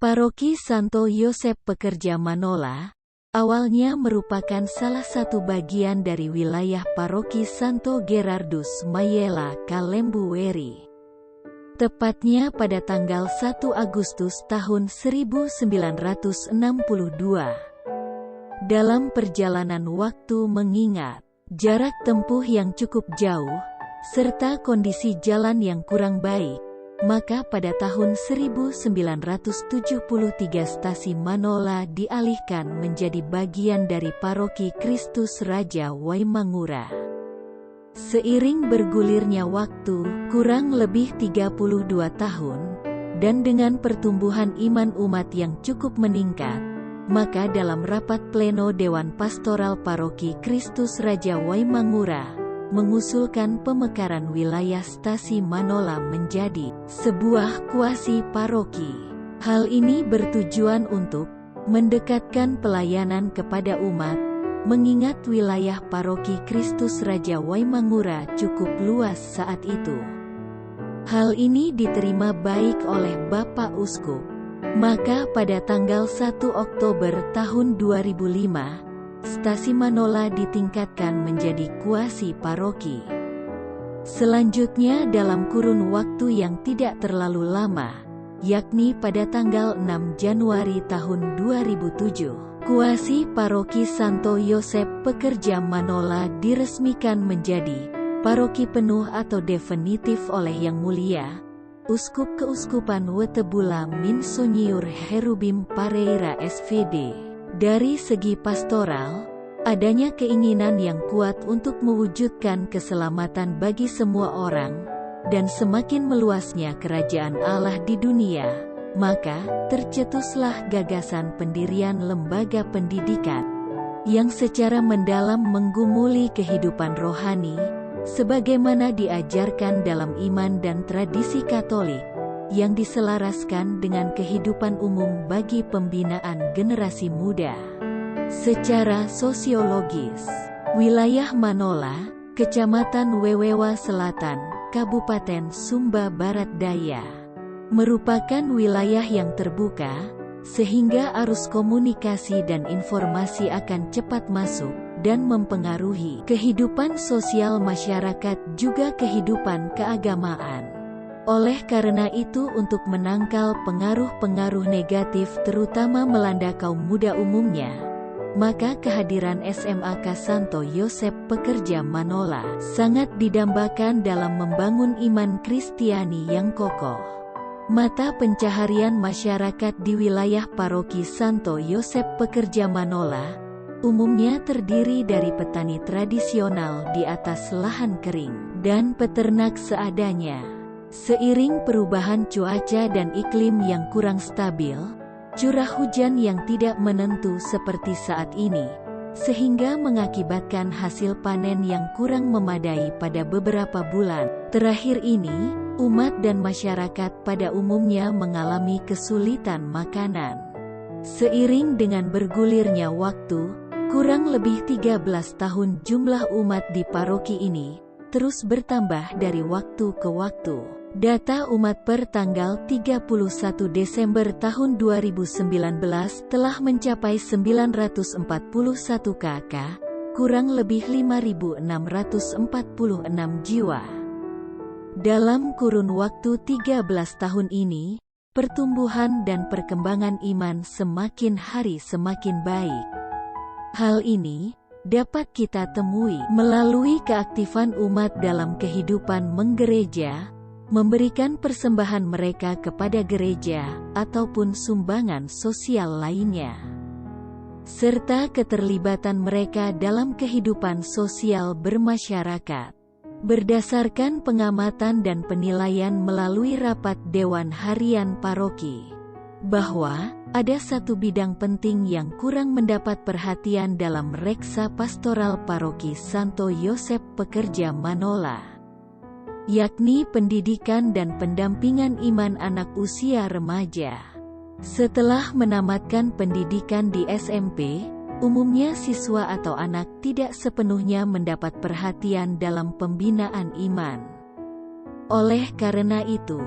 Paroki Santo Yosep Pekerja Manola, awalnya merupakan salah satu bagian dari wilayah Paroki Santo Gerardus Mayela Kalembu Weri. Tepatnya pada tanggal 1 Agustus tahun 1962. Dalam perjalanan waktu mengingat jarak tempuh yang cukup jauh, serta kondisi jalan yang kurang baik, maka pada tahun 1973 stasi Manola dialihkan menjadi bagian dari Paroki Kristus Raja Waimangura. Seiring bergulirnya waktu, kurang lebih 32 tahun, dan dengan pertumbuhan iman umat yang cukup meningkat, maka dalam rapat pleno Dewan Pastoral Paroki Kristus Raja Waimangura, mengusulkan pemekaran wilayah stasi Manola menjadi sebuah kuasi paroki. Hal ini bertujuan untuk mendekatkan pelayanan kepada umat, mengingat wilayah Paroki Kristus Raja Waimangura cukup luas saat itu. Hal ini diterima baik oleh Bapak Uskup. Maka pada tanggal 1 Oktober tahun 2005, stasi Manola ditingkatkan menjadi kuasi paroki. Selanjutnya dalam kurun waktu yang tidak terlalu lama, yakni pada tanggal 6 Januari tahun 2007, kuasi paroki Santo Yosep Pekerja Manola diresmikan menjadi paroki penuh atau definitif oleh Yang Mulia Uskup Keuskupan Wetebula Monsonyiur Herubim Pareira SVD. Dari segi pastoral, adanya keinginan yang kuat untuk mewujudkan keselamatan bagi semua orang, dan semakin meluasnya kerajaan Allah di dunia, maka tercetuslah gagasan pendirian lembaga pendidikan yang secara mendalam menggumuli kehidupan rohani, sebagaimana diajarkan dalam iman dan tradisi Katolik, yang diselaraskan dengan kehidupan umum bagi pembinaan generasi muda. Secara sosiologis, wilayah Manola, Kecamatan Wewewa Selatan, Kabupaten Sumba Barat Daya, merupakan wilayah yang terbuka, sehingga arus komunikasi dan informasi akan cepat masuk dan mempengaruhi kehidupan sosial masyarakat juga kehidupan keagamaan. Oleh karena itu, untuk menangkal pengaruh-pengaruh negatif terutama melanda kaum muda umumnya, maka kehadiran SMAK Santo Yosep Pekerja Manola sangat didambakan dalam membangun iman Kristiani yang kokoh. Mata pencaharian masyarakat di wilayah Paroki Santo Yosep Pekerja Manola umumnya terdiri dari petani tradisional di atas lahan kering dan peternak seadanya. Seiring perubahan cuaca dan iklim yang kurang stabil, curah hujan yang tidak menentu seperti saat ini, sehingga mengakibatkan hasil panen yang kurang memadai pada beberapa bulan terakhir ini, umat dan masyarakat pada umumnya mengalami kesulitan makanan. Seiring dengan bergulirnya waktu, kurang lebih 13 tahun jumlah umat di paroki ini terus bertambah dari waktu ke waktu. Data umat per tanggal 31 Desember tahun 2019 telah mencapai 941 KK, kurang lebih 5.646 jiwa. Dalam kurun waktu 13 tahun ini, pertumbuhan dan perkembangan iman semakin hari semakin baik. Hal ini dapat kita temui melalui keaktifan umat dalam kehidupan menggereja, memberikan persembahan mereka kepada gereja, ataupun sumbangan sosial lainnya, serta keterlibatan mereka dalam kehidupan sosial bermasyarakat. Berdasarkan pengamatan dan penilaian melalui rapat Dewan Harian Paroki, bahwa ada satu bidang penting yang kurang mendapat perhatian dalam reksa pastoral Paroki Santo Yosep Pekerja Manola, yakni pendidikan dan pendampingan iman anak usia remaja. Setelah menamatkan pendidikan di SMP, umumnya siswa atau anak tidak sepenuhnya mendapat perhatian dalam pembinaan iman. Oleh karena itu,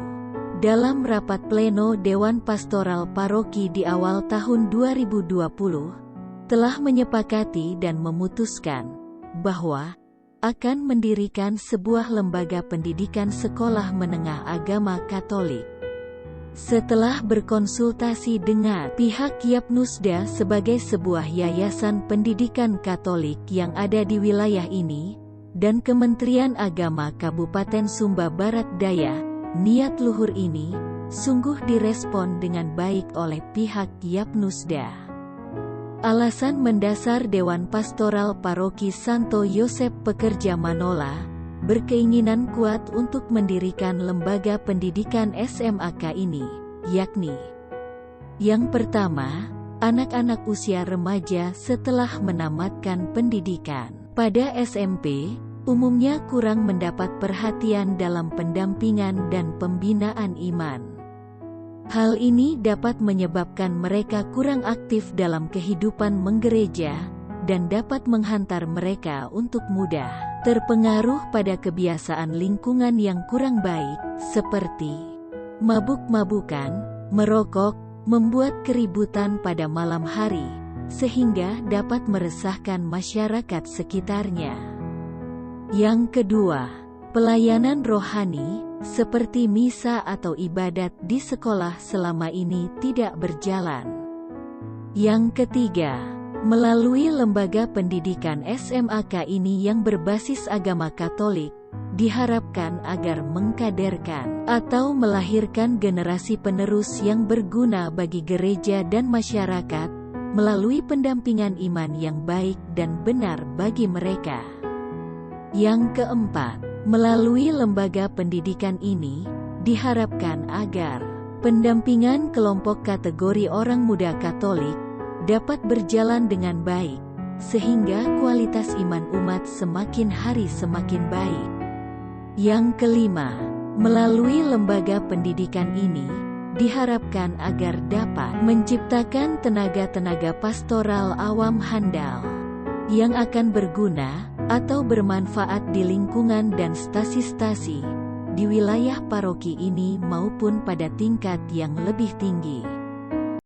Dalam rapat pleno Dewan Pastoral Paroki di awal tahun 2020, telah menyepakati dan memutuskan bahwa akan mendirikan sebuah lembaga pendidikan sekolah menengah agama Katolik. Setelah berkonsultasi dengan pihak Yapnusda sebagai sebuah yayasan pendidikan Katolik yang ada di wilayah ini, dan Kementerian Agama Kabupaten Sumba Barat Daya, niat luhur ini sungguh direspon dengan baik oleh pihak Yapnusda. Alasan mendasar Dewan Pastoral Paroki Santo Yosep Pekerja Manola berkeinginan kuat untuk mendirikan lembaga pendidikan SMAK ini, yakni: yang pertama, anak-anak usia remaja setelah menamatkan pendidikan pada SMP, umumnya kurang mendapat perhatian dalam pendampingan dan pembinaan iman. Hal ini dapat menyebabkan mereka kurang aktif dalam kehidupan menggereja, dan dapat menghantar mereka untuk mudah terpengaruh pada kebiasaan lingkungan yang kurang baik, seperti mabuk-mabukan, merokok, membuat keributan pada malam hari, sehingga dapat meresahkan masyarakat sekitarnya. Yang kedua, pelayanan rohani, seperti misa atau ibadat di sekolah selama ini tidak berjalan. Yang ketiga, melalui lembaga pendidikan SMAK ini yang berbasis agama Katolik, diharapkan agar mengkaderkan atau melahirkan generasi penerus yang berguna bagi gereja dan masyarakat, melalui pendampingan iman yang baik dan benar bagi mereka. Yang keempat, melalui lembaga pendidikan ini, diharapkan agar pendampingan kelompok kategori orang muda Katolik dapat berjalan dengan baik, sehingga kualitas iman umat semakin hari semakin baik. Yang kelima, melalui lembaga pendidikan ini, diharapkan agar dapat menciptakan tenaga-tenaga pastoral awam handal, yang akan berguna atau bermanfaat di lingkungan dan stasi-stasi di wilayah paroki ini maupun pada tingkat yang lebih tinggi.